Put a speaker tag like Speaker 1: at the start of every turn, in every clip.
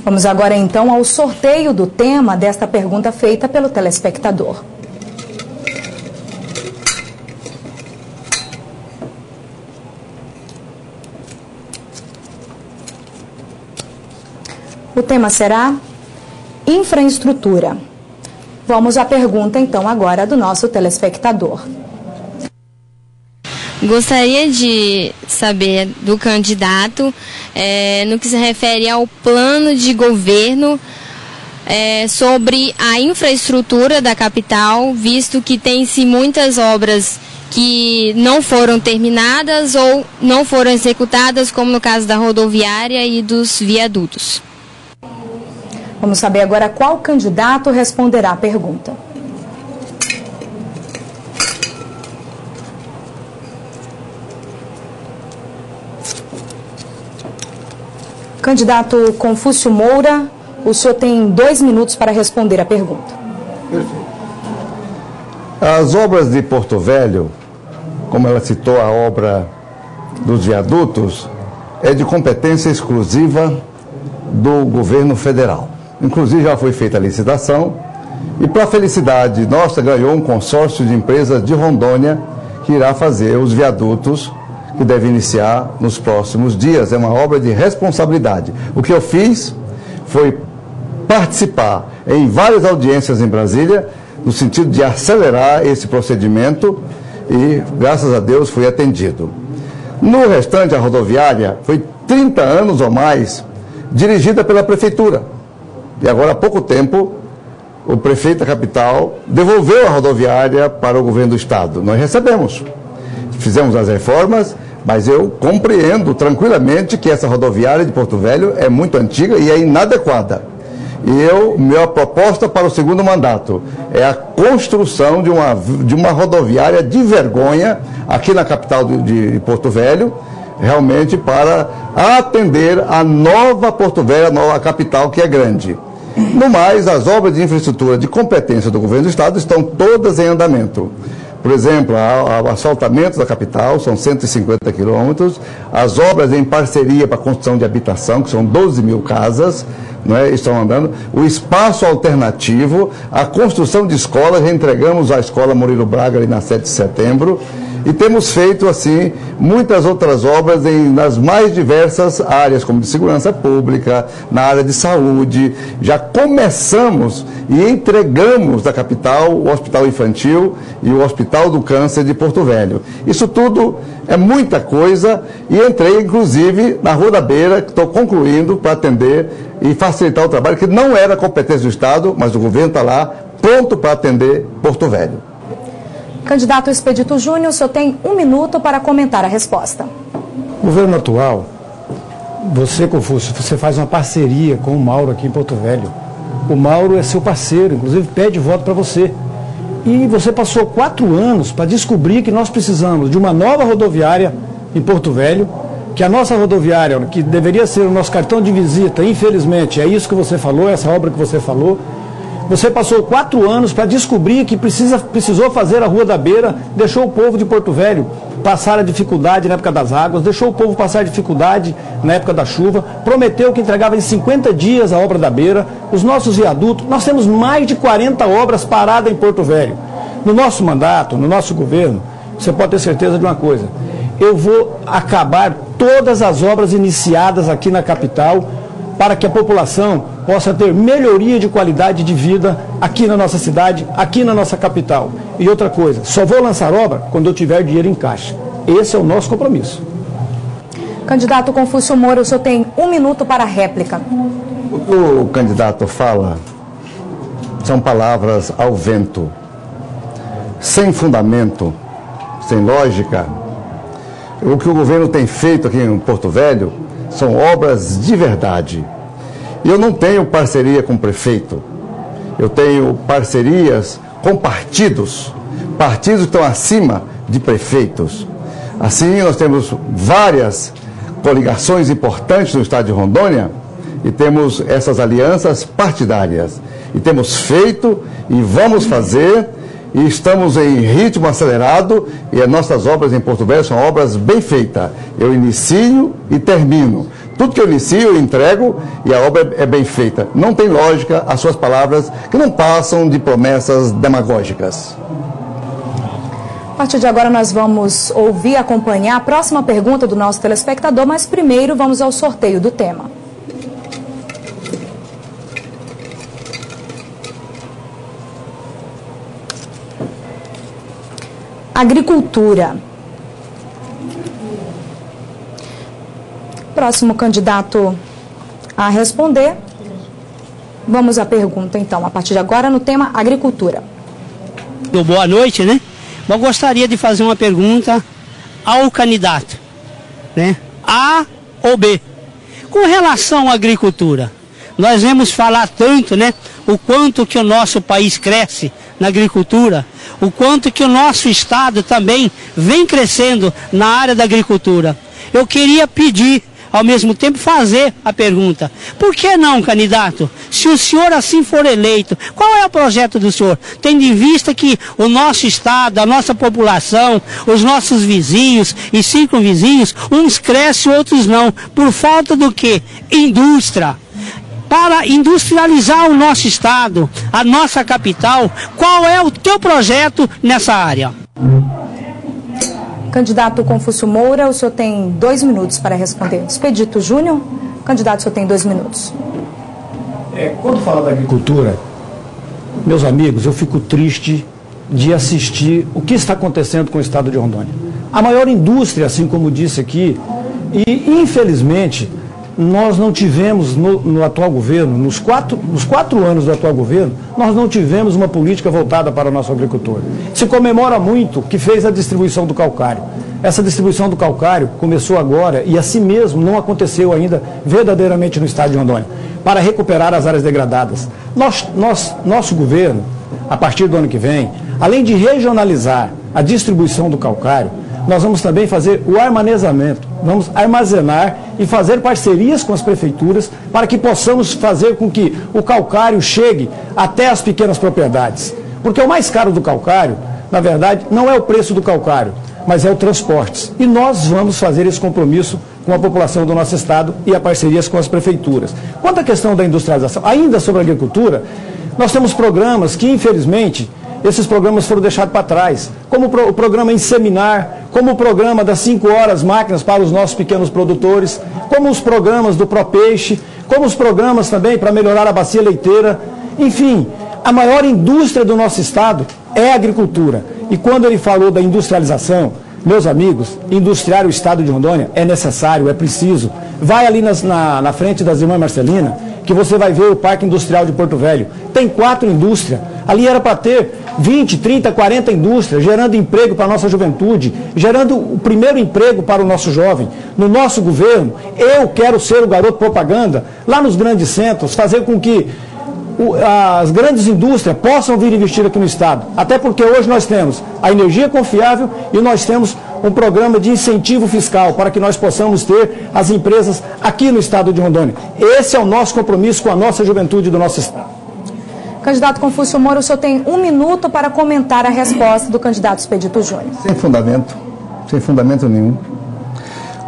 Speaker 1: Vamos agora então ao sorteio do tema desta pergunta feita pelo telespectador. O tema será infraestrutura. Vamos à pergunta então agora do nosso telespectador.
Speaker 2: Gostaria de saber do candidato, no que se refere ao plano de governo sobre a infraestrutura da capital, visto que tem-se muitas obras que não foram terminadas ou não foram executadas, como no caso da rodoviária e dos viadutos.
Speaker 1: Vamos saber agora qual candidato responderá a pergunta. Candidato Confúcio Moura, o senhor tem 2 minutos para responder a pergunta.
Speaker 3: Perfeito. As obras de Porto Velho, como ela citou a obra dos viadutos, é de competência exclusiva do governo federal. Inclusive já foi feita a licitação e, para a felicidade nossa, ganhou um consórcio de empresas de Rondônia que irá fazer os viadutos que deve iniciar nos próximos dias. É uma obra de responsabilidade. O que eu fiz foi participar em várias audiências em Brasília, no sentido de acelerar esse procedimento e, graças a Deus, fui atendido. No restante, a rodoviária foi 30 anos ou mais dirigida pela prefeitura. E agora, há pouco tempo, o prefeito da capital devolveu a rodoviária para o governo do estado. Nós recebemos. Fizemos as reformas, mas eu compreendo tranquilamente que essa rodoviária de Porto Velho é muito antiga e é inadequada. E minha proposta para o segundo mandato é a construção de uma rodoviária de vergonha aqui na capital de Porto Velho, realmente para atender a nova Porto Velho, a nova capital, que é grande. No mais, as obras de infraestrutura de competência do governo do estado estão todas em andamento. Por exemplo, o asfaltamento da capital são 150 quilômetros, as obras em parceria para a construção de habitação, que são 12 mil casas, estão andando, o espaço alternativo, a construção de escolas, entregamos a escola Murilo Braga ali na 7 de setembro, e temos feito, assim, muitas outras obras nas mais diversas áreas, como de segurança pública, na área de saúde. Já começamos e entregamos da capital o Hospital Infantil e o Hospital do Câncer de Porto Velho. Isso tudo é muita coisa e entrei, inclusive, na Rua da Beira, que estou concluindo para atender e facilitar o trabalho, que não era competência do Estado, mas o governo está lá, pronto para atender Porto Velho.
Speaker 1: Candidato Expedito Júnior, o senhor tem 1 minuto para comentar a resposta.
Speaker 4: Governo atual, você, Confúcio, você faz uma parceria com o Mauro aqui em Porto Velho. O Mauro é seu parceiro, inclusive pede voto para você. E você passou 4 anos para descobrir que nós precisamos de uma nova rodoviária em Porto Velho, que a nossa rodoviária, que deveria ser o nosso cartão de visita, infelizmente, é isso que você falou, essa obra que você falou. Você passou 4 anos para descobrir que precisou fazer a Rua da Beira, deixou o povo de Porto Velho passar a dificuldade na época das águas, deixou o povo passar a dificuldade na época da chuva, prometeu que entregava em 50 dias a obra da Beira, os nossos viadutos. Nós temos mais de 40 obras paradas em Porto Velho. No nosso mandato, no nosso governo, você pode ter certeza de uma coisa: eu vou acabar todas as obras iniciadas aqui na capital, para que a população possa ter melhoria de qualidade de vida aqui na nossa cidade, aqui na nossa capital. E outra coisa, só vou lançar obra quando eu tiver dinheiro em caixa. Esse é o nosso compromisso.
Speaker 1: Candidato Confúcio Moura, o senhor tem 1 minuto para a réplica.
Speaker 3: O que o candidato fala são palavras ao vento, sem fundamento, sem lógica. O que o governo tem feito aqui em Porto Velho são obras de verdade. E eu não tenho parceria com o prefeito, eu tenho parcerias com partidos que estão acima de prefeitos. Assim, nós temos várias coligações importantes no estado de Rondônia e temos essas alianças partidárias. E temos feito e vamos fazer, e estamos em ritmo acelerado, e as nossas obras em Porto Velho são obras bem feitas. Eu inicio e termino. Tudo que eu inicio, eu entrego e a obra é bem feita. Não tem lógica as suas palavras, que não passam de promessas demagógicas.
Speaker 1: A partir de agora nós vamos ouvir e acompanhar a próxima pergunta do nosso telespectador, mas primeiro vamos ao sorteio do tema. Agricultura. Próximo candidato a responder. Vamos à pergunta, então, a partir de agora, no tema agricultura.
Speaker 5: Boa noite, né? Eu gostaria de fazer uma pergunta ao candidato, né? A ou B. Com relação à agricultura, nós vemos falar tanto, né? O quanto que o nosso país cresce na agricultura, o quanto que o nosso estado também vem crescendo na área da agricultura. Eu queria pedir, ao mesmo tempo fazer a pergunta, por que não, candidato? Se o senhor assim for eleito, qual é o projeto do senhor? Tendo em vista que o nosso estado, a nossa população, os nossos vizinhos e circunvizinhos, uns crescem, outros não, por falta do quê? Indústria. Para industrializar o nosso estado, a nossa capital, qual é o teu projeto nessa área?
Speaker 1: Candidato Confúcio Moura, o senhor tem 2 minutos para responder. Expedito Júnior, candidato, o senhor tem 2 minutos.
Speaker 4: Quando fala da agricultura, meus amigos, eu fico triste de assistir o que está acontecendo com o estado de Rondônia. A maior indústria, assim como disse aqui, e infelizmente nós não tivemos no atual governo, nos quatro anos do atual governo, nós não tivemos uma política voltada para o nosso agricultor. Se comemora muito que fez a distribuição do calcário. Essa distribuição do calcário começou agora e assim mesmo não aconteceu ainda verdadeiramente no estado de Rondônia, para recuperar as áreas degradadas. Nosso governo, a partir do ano que vem, além de regionalizar a distribuição do calcário, nós vamos também fazer o armazenamento, vamos armazenar e fazer parcerias com as prefeituras para que possamos fazer com que o calcário chegue até as pequenas propriedades. Porque o mais caro do calcário, na verdade, não é o preço do calcário, mas é o transporte. E nós vamos fazer esse compromisso com a população do nosso estado e a parcerias com as prefeituras. Quanto à questão da industrialização, ainda sobre a agricultura, nós temos programas que, infelizmente, esses programas foram deixados para trás, como o programa Inseminar, como o programa das 5 horas máquinas para os nossos pequenos produtores, como os programas do ProPeixe, como os programas também para melhorar a bacia leiteira. Enfim, a maior indústria do nosso estado é a agricultura. E quando ele falou da industrialização, meus amigos, industriar o estado de Rondônia é necessário, é preciso. Vai ali na frente das Irmãs Marcelina, que você vai ver o Parque Industrial de Porto Velho. Tem 4 indústrias. Ali era para ter 20, 30, 40 indústrias, gerando emprego para a nossa juventude, gerando o primeiro emprego para o nosso jovem. No nosso governo, eu quero ser o garoto propaganda, lá nos grandes centros, fazer com que as grandes indústrias possam vir investir aqui no estado. Até porque hoje nós temos a energia confiável e nós temos um programa de incentivo fiscal para que nós possamos ter as empresas aqui no estado de Rondônia. Esse é o nosso compromisso com a nossa juventude do nosso estado.
Speaker 1: Candidato Confúcio Moura, o senhor tem 1 minuto para comentar a resposta do candidato Expedito Júnior.
Speaker 3: Sem fundamento nenhum.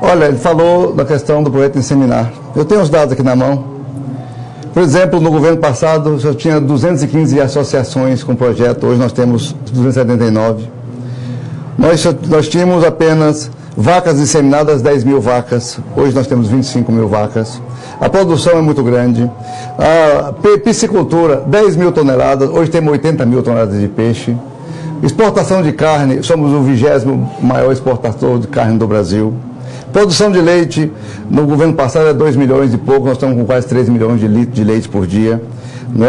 Speaker 3: Olha, ele falou da questão do projeto Inseminar. Eu tenho os dados aqui na mão. Por exemplo, no governo passado, eu tinha 215 associações com projeto, hoje nós temos 279. Nós tínhamos apenas vacas inseminadas, 10 mil vacas, hoje nós temos 25 mil vacas. A produção é muito grande. A piscicultura, 10 mil toneladas, hoje temos 80 mil toneladas de peixe. Exportação de carne, somos o 20º maior exportador de carne do Brasil. Produção de leite, no governo passado é 2 milhões e pouco, nós estamos com quase 3 milhões de litros de leite por dia.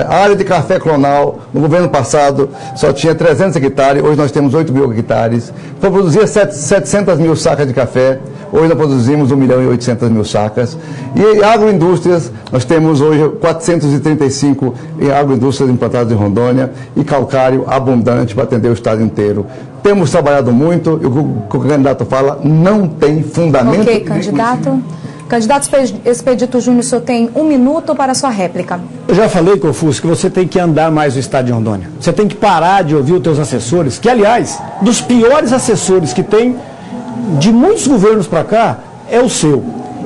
Speaker 3: A área de café clonal, no governo passado, só tinha 300 hectares, hoje nós temos 8 mil hectares. Produzia 700 mil sacas de café, hoje nós produzimos 1 milhão e 800 mil sacas. E agroindústrias, nós temos hoje 435 agroindústrias implantadas em Rondônia e calcário abundante para atender o estado inteiro. Temos trabalhado muito e o que o candidato fala não tem fundamento.
Speaker 1: Ok, candidato. Candidato Expedito Júnior, o senhor tem 1 minuto para a sua réplica.
Speaker 4: Eu já falei, Confúcio, que você tem que andar mais no estado de Rondônia. Você tem que parar de ouvir os teus assessores, que, aliás, dos piores assessores que tem de muitos governos para cá, é o seu.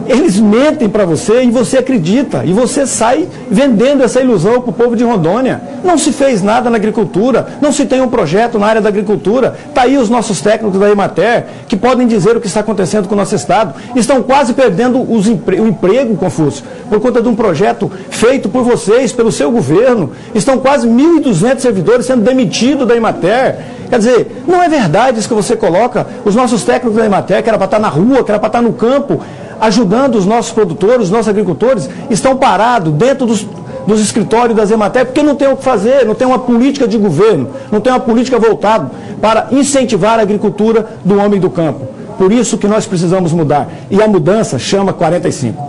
Speaker 4: Eles mentem para você e você acredita. E você sai vendendo essa ilusão para o povo de Rondônia. Não se fez nada na agricultura, não se tem um projeto na área da agricultura. Está aí os nossos técnicos da Emater, que podem dizer o que está acontecendo com o nosso estado. Estão quase perdendo o emprego, Confúcio, por conta de um projeto feito por vocês, pelo seu governo. Estão quase 1.200 servidores sendo demitidos da Emater. Quer dizer, não é verdade isso que você coloca. Os nossos técnicos da Emater, que era para estar na rua, que era para estar no campo, ajudando os nossos produtores, os nossos agricultores, estão parados dentro dos escritórios das Emater, porque não tem o que fazer, não tem uma política de governo, não tem uma política voltada para incentivar a agricultura do homem do campo. Por isso que nós precisamos mudar. E a mudança chama 45.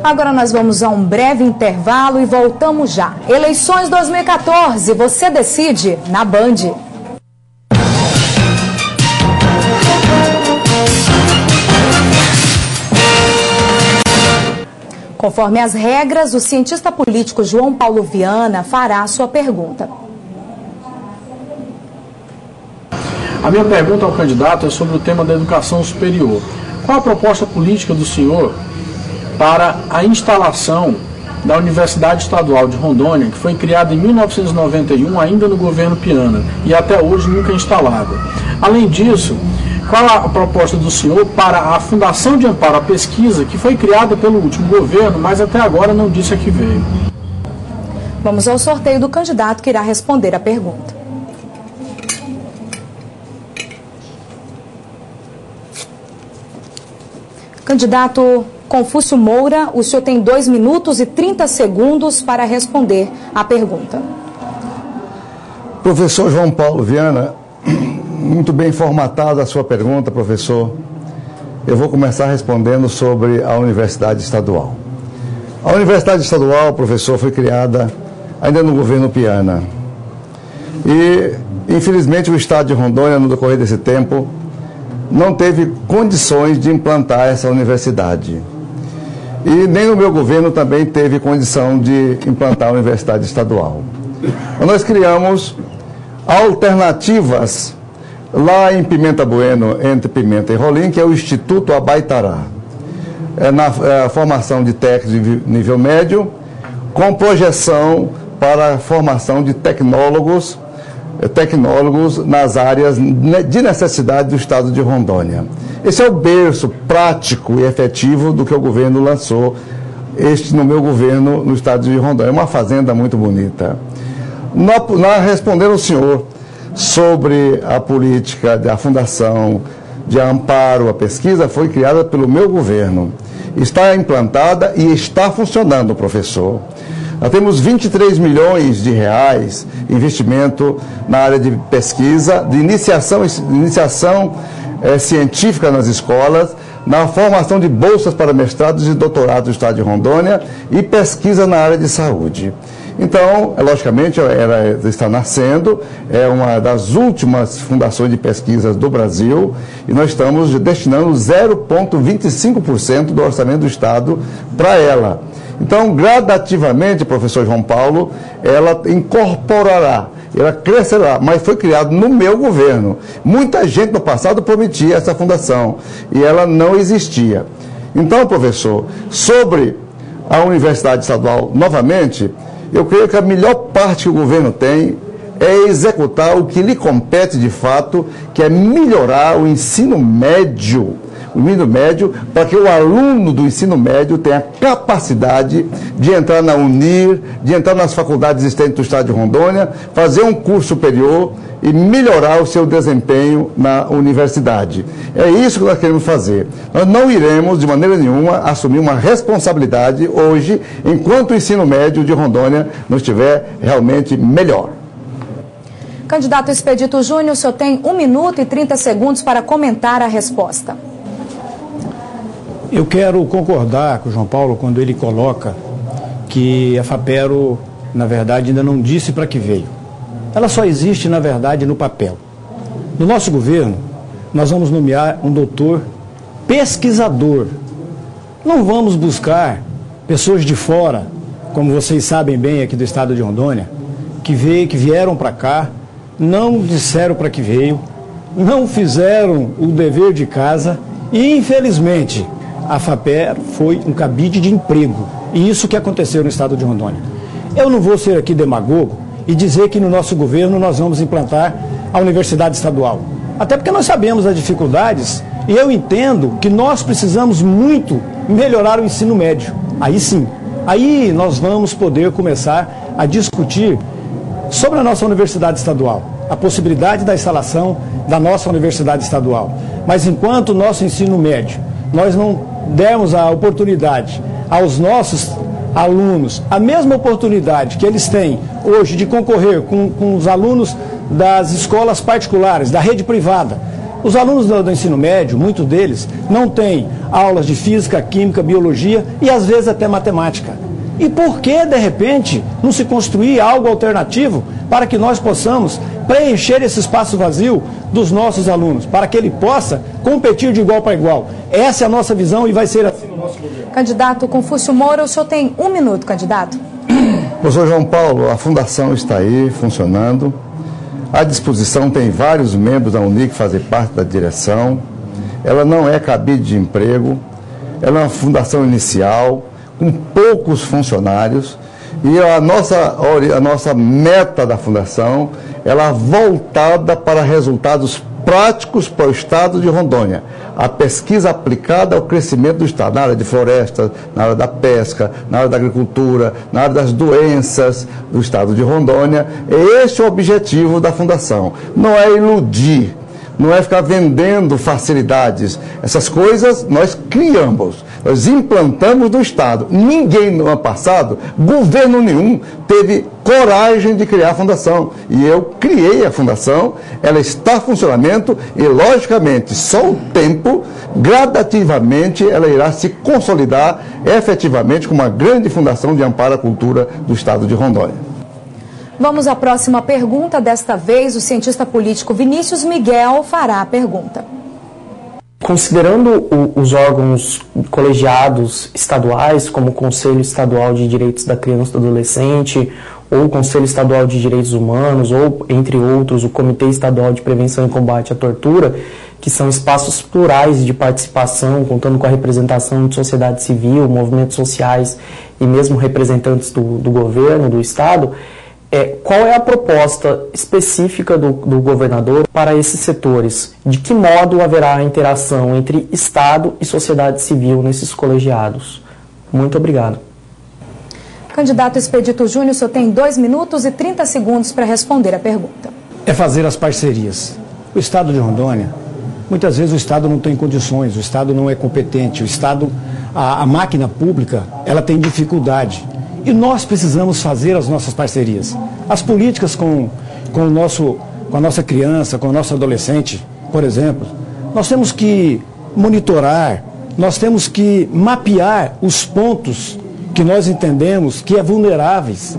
Speaker 1: Agora nós vamos a um breve intervalo e voltamos já. Eleições 2014, você decide na Band. Conforme as regras, o cientista político João Paulo Viana fará a sua pergunta.
Speaker 6: A minha pergunta ao candidato é sobre o tema da educação superior. Qual a proposta política do senhor para a instalação da Universidade Estadual de Rondônia, que foi criada em 1991, ainda no governo Piana, e até hoje nunca instalada? Além disso, qual a proposta do senhor para a Fundação de Amparo à Pesquisa, que foi criada pelo último governo, mas até agora não disse a que veio?
Speaker 1: Vamos ao sorteio do candidato que irá responder a pergunta. Candidato Confúcio Moura, o senhor tem 2 minutos e 30 segundos para responder a pergunta.
Speaker 3: Professor João Paulo Viana, muito bem formatada a sua pergunta, professor. Eu vou começar respondendo sobre a Universidade Estadual. A Universidade Estadual, professor, foi criada ainda no governo Piana. E, infelizmente, o estado de Rondônia, no decorrer desse tempo, não teve condições de implantar essa universidade. E nem no meu governo também teve condição de implantar a Universidade Estadual. Nós criamos alternativas lá em Pimenta Bueno, entre Pimenta e Rolim, que é o Instituto Abaitará. É na formação de técnicos de nível médio, com projeção para a formação de tecnólogos nas áreas de necessidade do estado de Rondônia. Esse é o berço prático e efetivo do que o governo lançou, no meu governo, no estado de Rondônia. É uma fazenda muito bonita. Respondendo ao senhor sobre a política da Fundação de Amparo à Pesquisa, foi criada pelo meu governo. Está implantada e está funcionando, professor. Nós temos 23 milhões de reais de investimento na área de pesquisa, de iniciação científica nas escolas, na formação de bolsas para mestrados e doutorados do estado de Rondônia e pesquisa na área de saúde. Então, logicamente, ela está nascendo, é uma das últimas fundações de pesquisas do Brasil e nós estamos destinando 0,25% do orçamento do Estado para ela. Então, gradativamente, professor João Paulo, ela incorporará, ela crescerá, mas foi criado no meu governo. Muita gente no passado prometia essa fundação e ela não existia. Então, professor, sobre a Universidade Estadual, novamente, eu creio que a melhor parte que o governo tem é executar o que lhe compete de fato, que é melhorar o ensino médio, para que o aluno do ensino médio tenha capacidade de entrar na UNIR, de entrar nas faculdades existentes do estado de Rondônia, fazer um curso superior e melhorar o seu desempenho na universidade. É isso que nós queremos fazer. Nós não iremos, de maneira nenhuma, assumir uma responsabilidade hoje, enquanto o ensino médio de Rondônia não estiver realmente melhor.
Speaker 1: Candidato Expedito Júnior, o senhor tem 1 minuto e 30 segundos para comentar a resposta.
Speaker 4: Eu quero concordar com o João Paulo quando ele coloca que a FAPERO, na verdade, ainda não disse para que veio. Ela só existe, na verdade, no papel. No nosso governo, nós vamos nomear um doutor pesquisador. Não vamos buscar pessoas de fora, como vocês sabem bem aqui do estado de Rondônia, que vieram para cá, não disseram para que veio, não fizeram o dever de casa e, infelizmente, a FAPER foi um cabide de emprego. E isso que aconteceu no estado de Rondônia. Eu não vou ser aqui demagogo e dizer que no nosso governo nós vamos implantar a universidade estadual. Até porque nós sabemos as dificuldades e eu entendo que nós precisamos muito melhorar o ensino médio. Aí sim, aí nós vamos poder começar a discutir sobre a nossa universidade estadual, a possibilidade da instalação da nossa universidade estadual. Mas enquanto o nosso ensino médio, nós não dermos a oportunidade aos nossos alunos, a mesma oportunidade que eles têm hoje de concorrer com os alunos das escolas particulares, da rede privada. Os alunos do ensino médio, muitos deles, não têm aulas de física, química, biologia e às vezes até matemática. E por que, de repente, não se construir algo alternativo para que nós possamos preencher esse espaço vazio dos nossos alunos, para que ele possa competir de igual para igual? Essa é a nossa visão e vai ser assim no nosso governo.
Speaker 1: Candidato Confúcio Moura, o senhor tem 1 minuto, candidato.
Speaker 3: Professor João Paulo, a fundação está aí funcionando. À disposição tem vários membros da UNIC que fazem parte da direção. Ela não é cabide de emprego, ela é uma fundação inicial, com poucos funcionários, e a nossa meta da fundação, ela é voltada para resultados práticos para o estado de Rondônia. A pesquisa aplicada ao crescimento do estado, na área de floresta, na área da pesca, na área da agricultura, na área das doenças do estado de Rondônia. Este é o objetivo da fundação. Não é iludir, não é ficar vendendo facilidades. Essas coisas nós criamos, nós implantamos no estado. Ninguém no ano passado, governo nenhum, teve coragem de criar a fundação. E eu criei a fundação, ela está em funcionamento e, logicamente, só o tempo, gradativamente, ela irá se consolidar efetivamente como uma grande fundação de amparo à cultura do estado de Rondônia.
Speaker 1: Vamos à próxima pergunta. Desta vez, o cientista político Vinícius Miguel fará a pergunta.
Speaker 7: Considerando os órgãos colegiados estaduais, como o Conselho Estadual de Direitos da Criança e do Adolescente, ou o Conselho Estadual de Direitos Humanos, ou, entre outros, o Comitê Estadual de Prevenção e Combate à Tortura, que são espaços plurais de participação, contando com a representação de sociedade civil, movimentos sociais e mesmo representantes do governo, do Estado, qual é a proposta específica do governador para esses setores? De que modo haverá a interação entre Estado e sociedade civil nesses colegiados? Muito obrigado.
Speaker 1: Candidato Expedito Júnior, o senhor tem 2 minutos e 30 segundos para responder a pergunta.
Speaker 4: É fazer as parcerias. O estado de Rondônia, muitas vezes o estado não tem condições, o estado não é competente, o estado, a máquina pública, ela tem dificuldade. E nós precisamos fazer as nossas parcerias. As políticas com a nossa criança, com o nosso adolescente, por exemplo, nós temos que monitorar, nós temos que mapear os pontos que nós entendemos que é vulneráveis.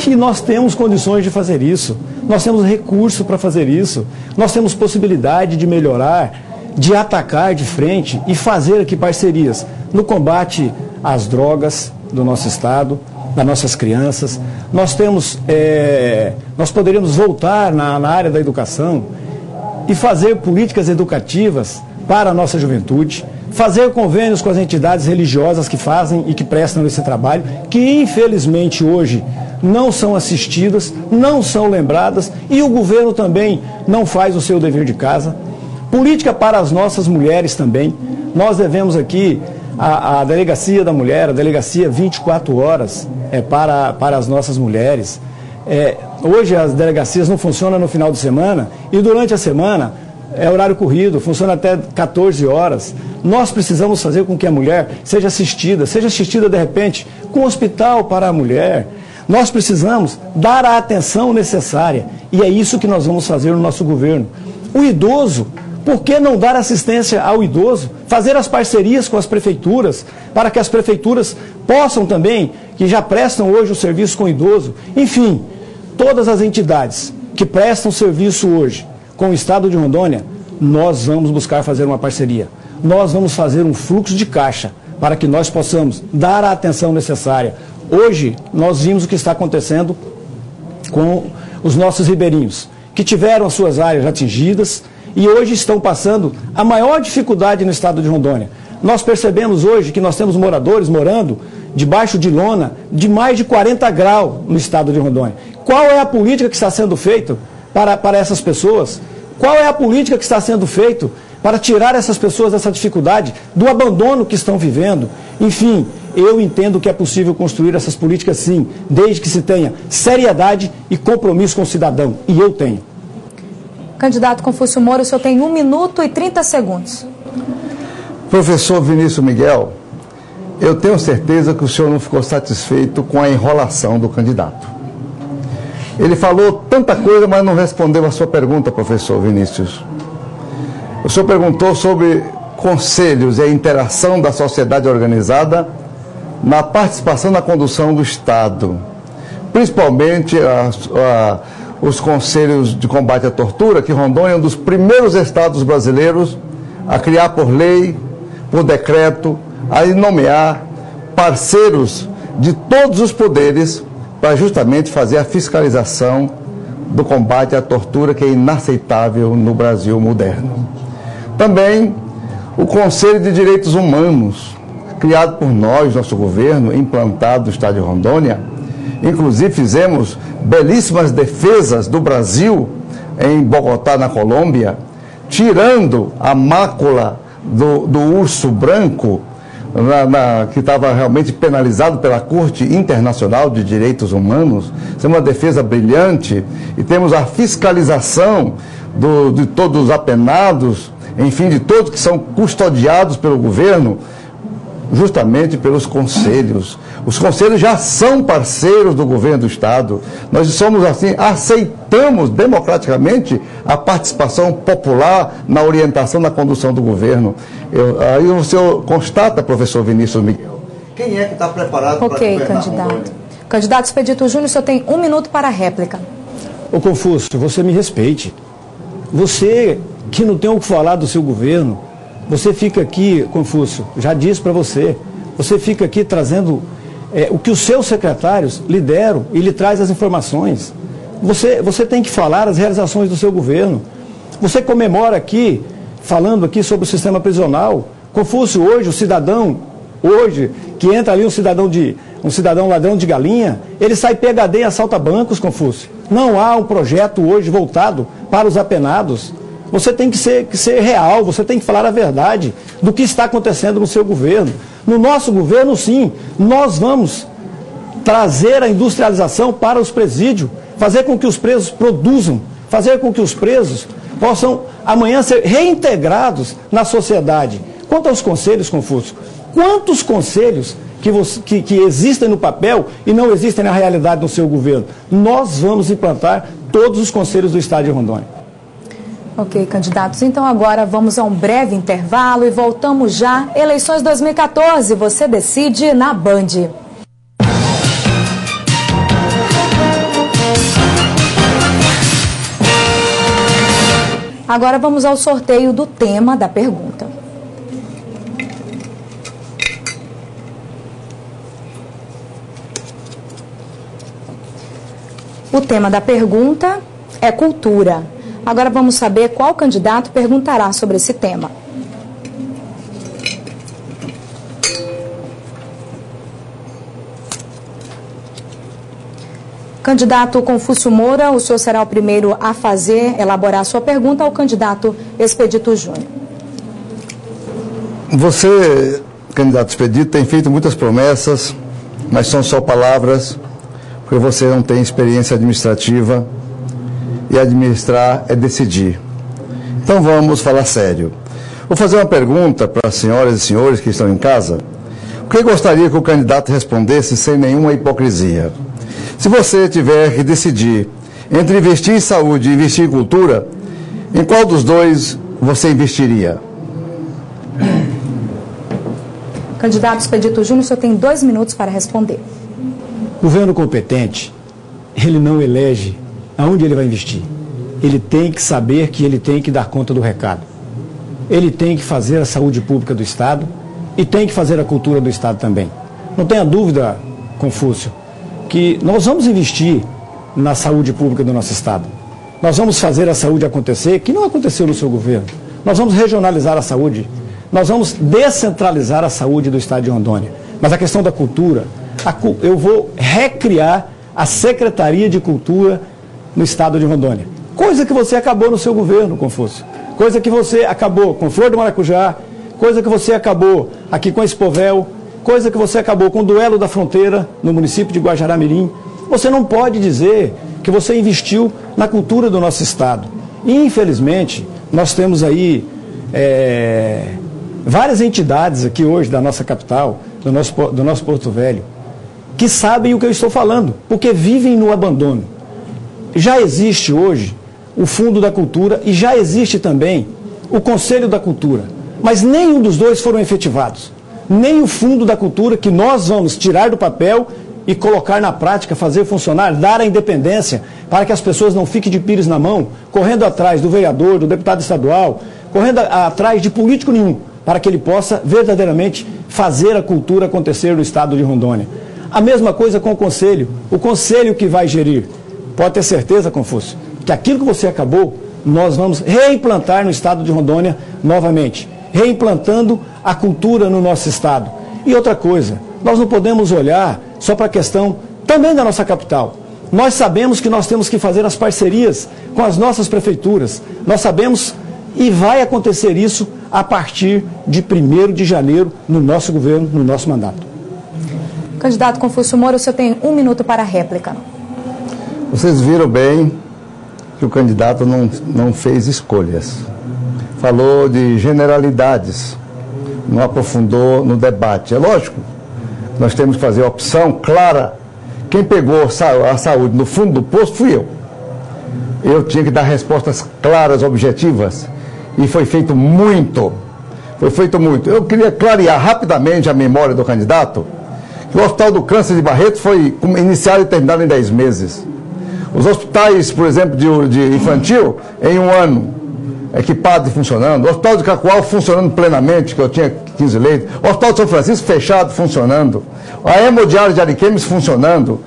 Speaker 4: E nós temos condições de fazer isso, nós temos recurso para fazer isso, nós temos possibilidade de melhorar, de atacar de frente e fazer aqui parcerias no combate às drogas do nosso estado, das nossas crianças. Nós poderíamos voltar na área da educação e fazer políticas educativas para a nossa juventude, fazer convênios com as entidades religiosas que fazem e que prestam esse trabalho, que infelizmente hoje não são assistidas, não são lembradas e o governo também não faz o seu dever de casa. Política para as nossas mulheres também. Nós devemos aqui a Delegacia da Mulher, a Delegacia 24 horas para as nossas mulheres. Hoje as delegacias não funcionam no final de semana e durante a semana é horário corrido, funciona até 14 horas. Nós precisamos fazer com que a mulher seja assistida de repente com um hospital para a mulher. Nós precisamos dar a atenção necessária e é isso que nós vamos fazer no nosso governo. O idoso, por que não dar assistência ao idoso? Fazer as parcerias com as prefeituras, para que as prefeituras possam também, que já prestam hoje o serviço com o idoso. Enfim, todas as entidades que prestam serviço hoje com o estado de Rondônia, nós vamos buscar fazer uma parceria. Nós vamos fazer um fluxo de caixa para que nós possamos dar a atenção necessária. Hoje, nós vimos o que está acontecendo com os nossos ribeirinhos, que tiveram as suas áreas atingidas, e hoje estão passando a maior dificuldade no estado de Rondônia. Nós percebemos hoje que nós temos moradores morando debaixo de lona de mais de 40 graus no estado de Rondônia. Qual é a política que está sendo feita para essas pessoas? Qual é a política que está sendo feita para tirar essas pessoas dessa dificuldade, do abandono que estão vivendo? Enfim, eu entendo que é possível construir essas políticas sim, desde que se tenha seriedade e compromisso com o cidadão. E eu tenho.
Speaker 1: Candidato Confúcio Moura, o senhor tem 1 minuto e 30 segundos.
Speaker 3: Professor Vinícius Miguel, eu tenho certeza que o senhor não ficou satisfeito com a enrolação do candidato. Ele falou tanta coisa, mas não respondeu a sua pergunta, professor Vinícius. O senhor perguntou sobre conselhos e a interação da sociedade organizada na participação na condução do Estado, principalmente os conselhos de combate à tortura, que Rondônia é um dos primeiros estados brasileiros a criar por lei, por decreto, a nomear parceiros de todos os poderes para justamente fazer a fiscalização do combate à tortura, que é inaceitável no Brasil moderno. Também o Conselho de Direitos Humanos, criado por nós, nosso governo, implantado no estado de Rondônia. Inclusive fizemos belíssimas defesas do Brasil em Bogotá, na Colômbia, tirando a mácula do urso branco, que estava realmente penalizado pela Corte Internacional de Direitos Humanos. Isso é uma defesa brilhante. E temos a fiscalização de todos os apenados, enfim, de todos que são custodiados pelo governo, justamente pelos conselhos. Os conselhos já são parceiros do governo do Estado. Nós somos assim, aceitamos democraticamente a participação popular na orientação, na condução do governo. Aí o senhor constata, professor Vinícius Miguel, quem é que está preparado para governar? Ok,
Speaker 1: candidato. Candidato Expedito Júnior, o senhor tem 1 minuto para a réplica.
Speaker 4: Ô Confúcio, você me respeite. Você que não tem o que falar do seu governo, você fica aqui, Confúcio, já disse para você fica aqui trazendo o que os seus secretários lideram e lhe traz as informações. Você tem que falar as realizações do seu governo. Você comemora aqui, falando aqui sobre o sistema prisional. Confúcio, hoje, o cidadão, que entra ali um cidadão ladrão de galinha, ele sai PhD e assalta bancos, Confúcio. Não há um projeto hoje voltado para os apenados. Você tem que ser real, você tem que falar a verdade do que está acontecendo no seu governo. No nosso governo, sim, nós vamos trazer a industrialização para os presídios, fazer com que os presos produzam, fazer com que os presos possam amanhã ser reintegrados na sociedade. Quanto aos conselhos, Confúcio, quantos conselhos que existem no papel e não existem na realidade no seu governo? Nós vamos implantar todos os conselhos do estado de Rondônia.
Speaker 1: Ok, candidatos. Então agora vamos a um breve intervalo e voltamos já. Eleições 2014, você decide na Band. Agora vamos ao sorteio do tema da pergunta. O tema da pergunta é cultura. Agora vamos saber qual candidato perguntará sobre esse tema. Candidato Confúcio Moura, o senhor será o primeiro a elaborar a sua pergunta ao candidato Expedito Júnior.
Speaker 3: Você, candidato Expedito, tem feito muitas promessas, mas são só palavras, porque você não tem experiência administrativa. E administrar é decidir. Então vamos falar sério. Vou fazer uma pergunta para as senhoras e senhores que estão em casa. O que gostaria que o candidato respondesse sem nenhuma hipocrisia? Se você tiver que decidir entre investir em saúde e investir em cultura, em qual dos dois você investiria?
Speaker 1: Candidato Expedito Júnior, o senhor tem 2 minutos para responder.
Speaker 4: Governo competente, ele não elege aonde ele vai investir. Ele tem que saber que ele tem que dar conta do recado. Ele tem que fazer a saúde pública do Estado e tem que fazer a cultura do Estado também. Não tenha dúvida, Confúcio, que nós vamos investir na saúde pública do nosso Estado. Nós vamos fazer a saúde acontecer, que não aconteceu no seu governo. Nós vamos regionalizar a saúde. nós vamos descentralizar a saúde do estado de Rondônia. Mas a questão da cultura, eu vou recriar a Secretaria de Cultura no estado de Rondônia. Coisa que você acabou no seu governo, Confúcio. Coisa que você acabou com Flor do Maracujá, coisa que você acabou aqui com Expovel, coisa que você acabou com o Duelo da Fronteira no município de Guajará-Mirim. Você não pode dizer que você investiu na cultura do nosso estado. Infelizmente, nós temos aí várias entidades aqui hoje da nossa capital, do nosso Porto Velho, que sabem o que eu estou falando, porque vivem no abandono. Já existe hoje o Fundo da Cultura e já existe também o Conselho da Cultura, mas nenhum dos dois foram efetivados. Nem o Fundo da Cultura, que nós vamos tirar do papel e colocar na prática, fazer funcionar, dar a independência, para que as pessoas não fiquem de pires na mão, correndo atrás do vereador, do deputado estadual, correndo atrás de político nenhum, para que ele possa verdadeiramente fazer a cultura acontecer no estado de Rondônia. A mesma coisa com o conselho que vai gerir. Pode ter certeza, Confúcio, que aquilo que você acabou, nós vamos reimplantar no estado de Rondônia novamente, reimplantando a cultura no nosso estado. E outra coisa, nós não podemos olhar só para a questão também da nossa capital. Nós sabemos que nós temos que fazer as parcerias com as nossas prefeituras. Nós sabemos e vai acontecer isso a partir de 1º de janeiro no nosso governo, no nosso mandato.
Speaker 1: Candidato Confúcio Moura, o senhor tem 1 minuto para a réplica.
Speaker 3: Vocês viram bem que o candidato não fez escolhas. Falou de generalidades, não aprofundou no debate. É lógico, nós temos que fazer a opção clara. Quem pegou a saúde no fundo do poço fui eu. Eu tinha que dar respostas claras, objetivas, e foi feito muito. Foi feito muito. Eu queria clarear rapidamente a memória do candidato, que o Hospital do Câncer de Barreto foi iniciado e terminado em 10 meses. Os hospitais, por exemplo, de infantil, em 1 ano, equipado e funcionando. O Hospital de Cacoal funcionando plenamente, que eu tinha 15 leitos. O Hospital de São Francisco fechado, funcionando. A hemodiálise de Ariquemes funcionando.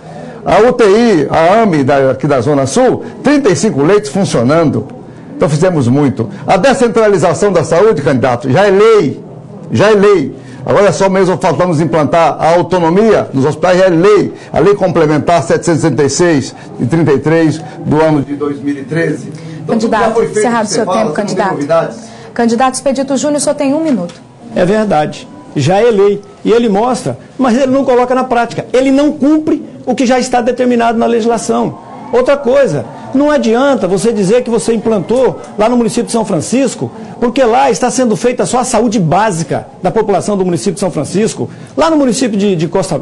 Speaker 3: A UTI, a AME aqui da Zona Sul, 35 leitos funcionando. Então fizemos muito. A descentralização da saúde, candidato, já é lei. Já é lei. Agora é só mesmo faltamos implantar a autonomia nos hospitais, já é lei. A lei complementar 766 e 33 do ano de 2013. Então,
Speaker 1: candidato, encerrado o seu tempo, candidato. Candidato Expedito Júnior, o senhor tem 1 minuto.
Speaker 4: É verdade, já é lei. E ele mostra, mas ele não coloca na prática. Ele não cumpre o que já está determinado na legislação. Outra coisa, não adianta você dizer que você implantou lá no município de São Francisco, porque lá está sendo feita só a saúde básica da população do município de São Francisco. Lá no município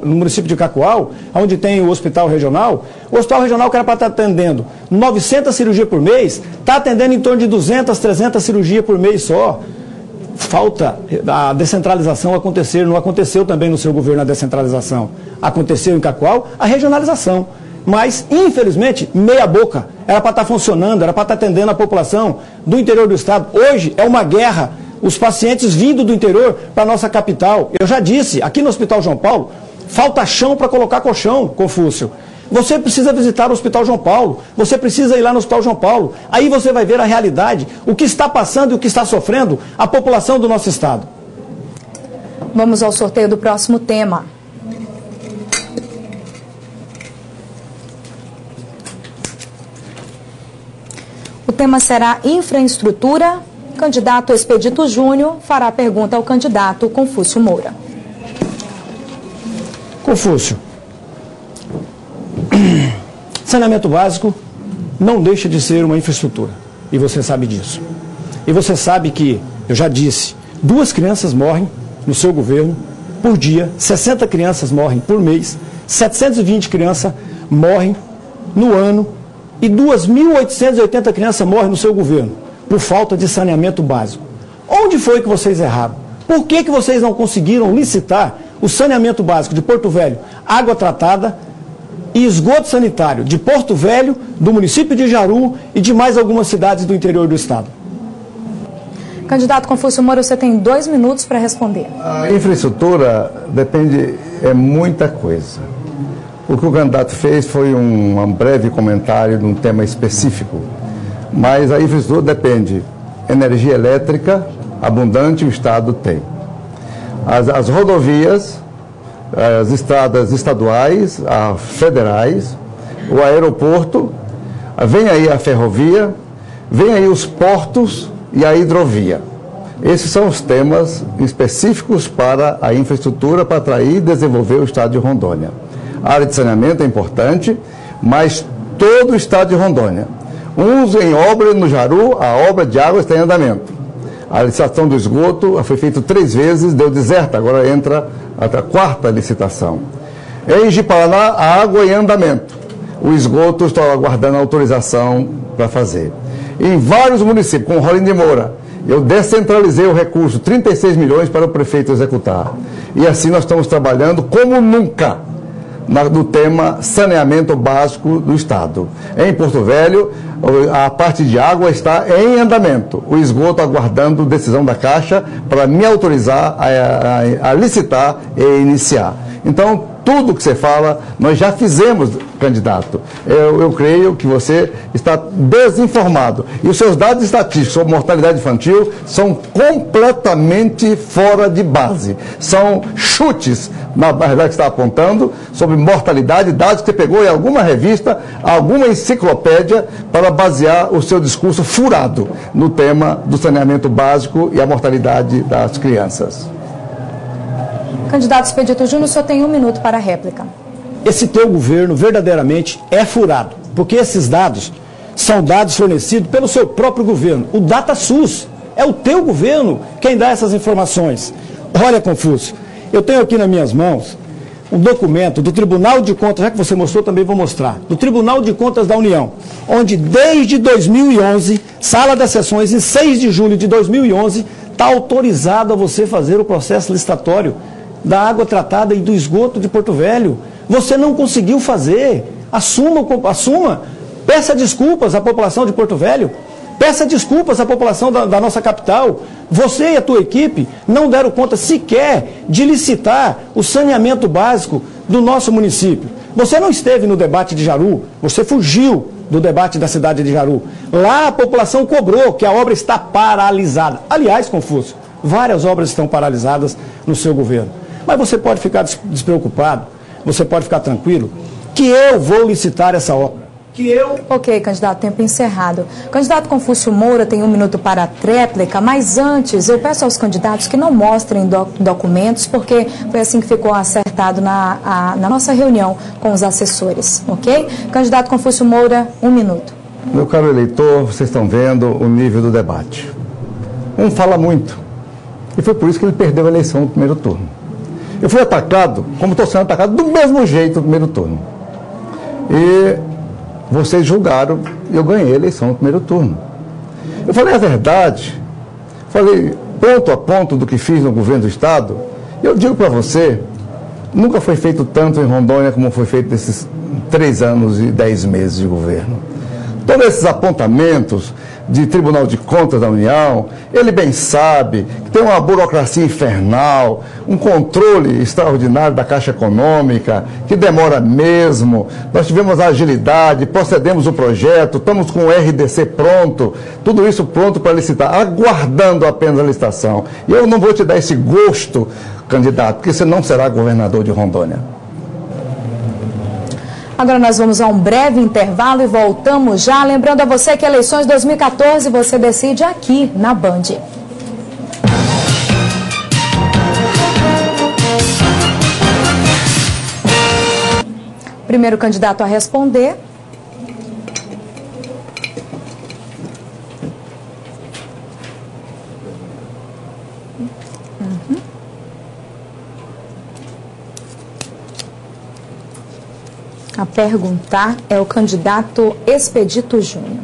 Speaker 4: no município de Cacoal, onde tem o hospital regional, o hospital regional que era para estar atendendo 900 cirurgias por mês, está atendendo em torno de 200, 300 cirurgias por mês só. Falta a descentralização acontecer, não aconteceu também no seu governo a descentralização. Aconteceu em Cacoal a regionalização. Mas, infelizmente, meia boca. Era para estar funcionando, era para estar atendendo a população do interior do estado. Hoje é uma guerra, os pacientes vindo do interior para a nossa capital. Eu já disse, aqui no Hospital João Paulo, falta chão para colocar colchão, Confúcio. Você precisa visitar o Hospital João Paulo, você precisa ir lá no Hospital João Paulo. Aí você vai ver a realidade, o que está passando e o que está sofrendo a população do nosso estado.
Speaker 1: Vamos ao sorteio do próximo tema. O tema será infraestrutura. Candidato Expedito Júnior fará a pergunta ao candidato Confúcio Moura.
Speaker 4: Confúcio, saneamento básico não deixa de ser uma infraestrutura. E você sabe disso. E você sabe que, eu já disse, 2 crianças morrem no seu governo por dia, 60 crianças morrem por mês, 720 crianças morrem no ano, e 2.880 crianças morrem no seu governo por falta de saneamento básico. Onde foi que vocês erraram? Por que vocês não conseguiram licitar o saneamento básico de Porto Velho, água tratada e esgoto sanitário de Porto Velho, do município de Jaru e de mais algumas cidades do interior do estado?
Speaker 1: Candidato Confúcio Moura, você tem 2 minutos para responder.
Speaker 3: A infraestrutura depende, é muita coisa. O que o candidato fez foi um breve comentário de um tema específico, mas a infraestrutura depende de energia elétrica, abundante o Estado tem. As rodovias, as estradas estaduais, as federais, o aeroporto, vem aí a ferrovia, vem aí os portos e a hidrovia. Esses são os temas específicos para a infraestrutura para atrair e desenvolver o estado de Rondônia. A área de saneamento é importante, mas todo o estado de Rondônia. Uns em obra no Jaru, a obra de água está em andamento. A licitação do esgoto foi feita 3 vezes, deu deserta, agora entra a 4ª licitação. Em Ji-Paraná, a água em andamento. O esgoto está aguardando a autorização para fazer. Em vários municípios, como Rolim de Moura, eu descentralizei o recurso, 36 milhões para o prefeito executar. E assim nós estamos trabalhando como nunca no tema saneamento básico do Estado. Em Porto Velho, a parte de água está em andamento. O esgoto aguardando decisão da Caixa para me autorizar a licitar e iniciar. Então, tudo que você fala, nós já fizemos, candidato. Eu creio que você está desinformado. E os seus dados estatísticos sobre mortalidade infantil são completamente fora de base. São chutes, na verdade, que está apontando sobre mortalidade, dados que você pegou em alguma revista, alguma enciclopédia, para basear o seu discurso furado no tema do saneamento básico e a mortalidade das crianças.
Speaker 1: Candidato Expedito Júnior, só tem 1 minuto para a réplica.
Speaker 4: Esse teu governo verdadeiramente é furado, porque esses dados são dados fornecidos pelo seu próprio governo. O DataSUS é o teu governo quem dá essas informações. Olha, Confúcio, eu tenho aqui nas minhas mãos um documento do Tribunal de Contas, já que você mostrou, também vou mostrar, do Tribunal de Contas da União, onde desde 2011, sala das sessões, em 6 de julho de 2011, está autorizado a você fazer o processo licitatório da água tratada e do esgoto de Porto Velho. Você não conseguiu fazer. Assuma. Peça desculpas à população de Porto Velho. Peça desculpas à população da nossa capital. Você e a tua equipe não deram conta sequer de licitar o saneamento básico do nosso município. Você não esteve no debate de Jaru, você fugiu do debate da cidade de Jaru. Lá a população cobrou que a obra está paralisada. Aliás, Confúcio, várias obras estão paralisadas no seu governo. Mas você pode ficar despreocupado, você pode ficar tranquilo, que eu vou licitar essa obra.
Speaker 1: Ok, candidato, tempo encerrado. Candidato Confúcio Moura tem 1 minuto para a tréplica, mas antes eu peço aos candidatos que não mostrem documentos, porque foi assim que ficou acertado na nossa reunião com os assessores, ok? Candidato Confúcio Moura, 1 minuto.
Speaker 3: Meu caro eleitor, vocês estão vendo o nível do debate. Um fala muito, e foi por isso que ele perdeu a eleição no primeiro turno. Eu fui atacado, como estou sendo atacado, do mesmo jeito no primeiro turno. E vocês julgaram e eu ganhei a eleição no primeiro turno. Eu falei a verdade, falei ponto a ponto do que fiz no governo do Estado. E eu digo para você, nunca foi feito tanto em Rondônia como foi feito nesses 3 anos e 10 meses de governo. Todos esses apontamentos de Tribunal de Contas da União, ele bem sabe que tem uma burocracia infernal, um controle extraordinário da Caixa Econômica, que demora mesmo. Nós tivemos a agilidade, procedemos o projeto, estamos com o RDC pronto, tudo isso pronto para licitar, aguardando apenas a licitação. E eu não vou te dar esse gosto, candidato, porque você não será governador de Rondônia.
Speaker 1: Agora nós vamos a um breve intervalo e voltamos já. Lembrando a você que eleições 2014 você decide aqui na Band. Primeiro candidato a responder. A perguntar é o candidato Expedito Júnior.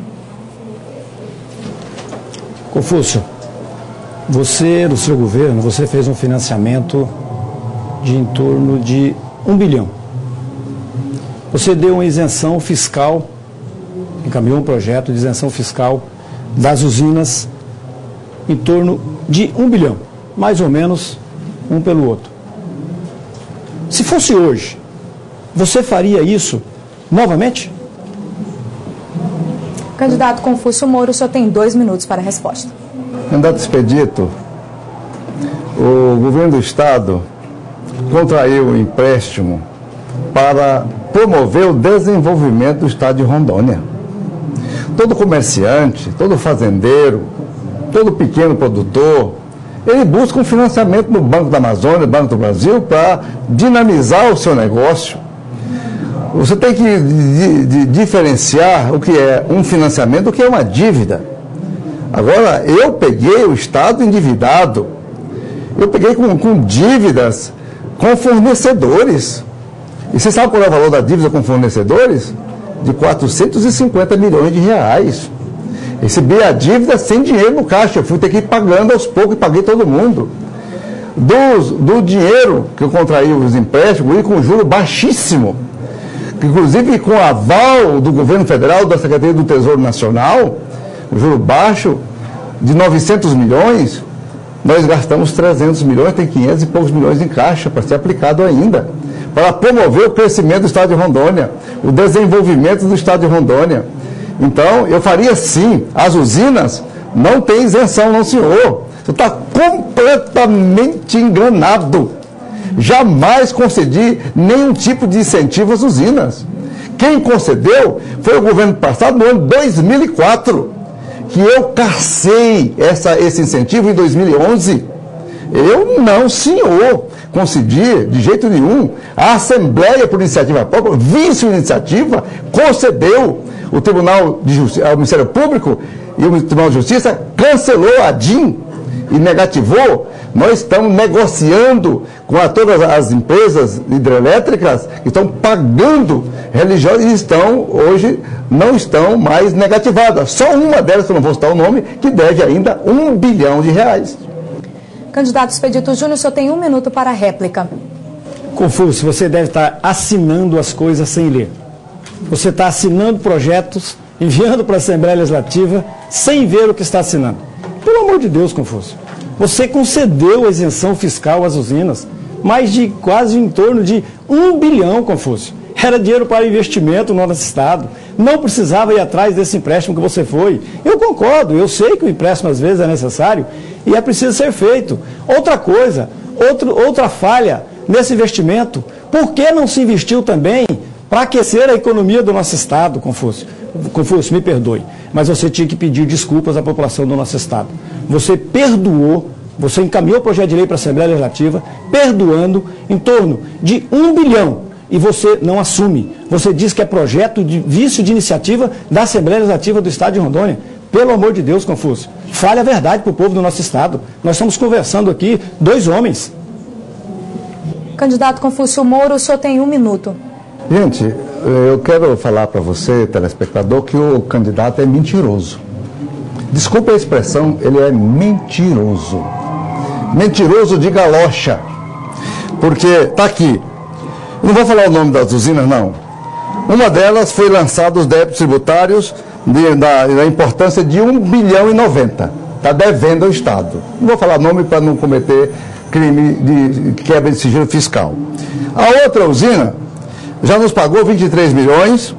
Speaker 4: Confúcio, você, no seu governo, você fez um financiamento de em torno de 1 bilhão. Você deu uma isenção fiscal, encaminhou um projeto de isenção fiscal das usinas em torno de 1 bilhão, mais ou menos um pelo outro. Se fosse hoje, você faria isso novamente?
Speaker 1: Candidato Confúcio Moura, o senhor tem 2 minutos para a resposta.
Speaker 3: Candidato Expedito, o governo do estado contraiu um empréstimo para promover o desenvolvimento do estado de Rondônia. Todo comerciante, todo fazendeiro, todo pequeno produtor, ele busca um financiamento no Banco da Amazônia, no Banco do Brasil, para dinamizar o seu negócio. Você tem que diferenciar o que é um financiamento do que é uma dívida. Agora, eu peguei o Estado endividado, eu peguei com dívidas com fornecedores. E você sabe qual é o valor da dívida com fornecedores? De 450 milhões de reais. Recebi a dívida sem dinheiro no caixa, eu fui ter que ir pagando aos poucos e paguei todo mundo. Do dinheiro que eu contraí os empréstimos, e com juro baixíssimo, inclusive com aval do governo federal, da Secretaria do Tesouro Nacional, juro baixo, de 900 milhões, nós gastamos 300 milhões, tem 500 e poucos milhões em caixa para ser aplicado ainda, para promover o crescimento do estado de Rondônia, o desenvolvimento do estado de Rondônia. Então, eu faria sim, as usinas não têm isenção, não senhor. Você está completamente enganado. Jamais concedi nenhum tipo de incentivo às usinas. Quem concedeu foi o governo passado, no ano 2004, que eu cacei esse incentivo em 2011. Eu não, senhor, concedi de jeito nenhum. A Assembleia, por iniciativa própria, vice-iniciativa, concedeu. O Tribunal de Justiça, o Ministério Público e o Tribunal de Justiça cancelou a DIN e negativou. Nós estamos negociando com todas as empresas hidrelétricas que estão pagando religiões e hoje não estão mais negativadas. Só uma delas, que eu não vou citar o nome, que deve ainda R$1 bilhão.
Speaker 1: Candidato Expedito Júnior, o senhor tem 1 minuto para a réplica.
Speaker 4: Confúcio, você deve estar assinando as coisas sem ler. Você está assinando projetos, enviando para a Assembleia Legislativa, sem ver o que está assinando. Pelo amor de Deus, Confúcio. Você concedeu a isenção fiscal às usinas, mais de quase em torno de R$1 bilhão, Confúcio. Era dinheiro para investimento no nosso estado. Não precisava ir atrás desse empréstimo que você foi. Eu concordo, eu sei que o empréstimo às vezes é necessário e é preciso ser feito. Outra coisa, outra falha nesse investimento, por que não se investiu também para aquecer a economia do nosso estado, Confúcio? Confúcio, me perdoe, mas você tinha que pedir desculpas à população do nosso estado. Você perdoou, você encaminhou o projeto de lei para a Assembleia Legislativa, perdoando em torno de R$1 bilhão, e você não assume. Você diz que é projeto de vício de iniciativa da Assembleia Legislativa do Estado de Rondônia. Pelo amor de Deus, Confúcio, fale a verdade para o povo do nosso estado. Nós estamos conversando aqui, 2 homens.
Speaker 1: Candidato Confúcio Moura, o senhor tem 1 minuto.
Speaker 3: Gente, eu quero falar para você, telespectador, que o candidato é mentiroso. Desculpe a expressão, ele é mentiroso. Mentiroso de galocha. Porque está aqui. Eu não vou falar o nome das usinas, não. Uma delas foi lançada os débitos tributários da importância de R$1,90 bilhão. Está devendo ao Estado. Não vou falar nome para não cometer crime de quebra de sigilo fiscal. A outra usina já nos pagou 23 milhões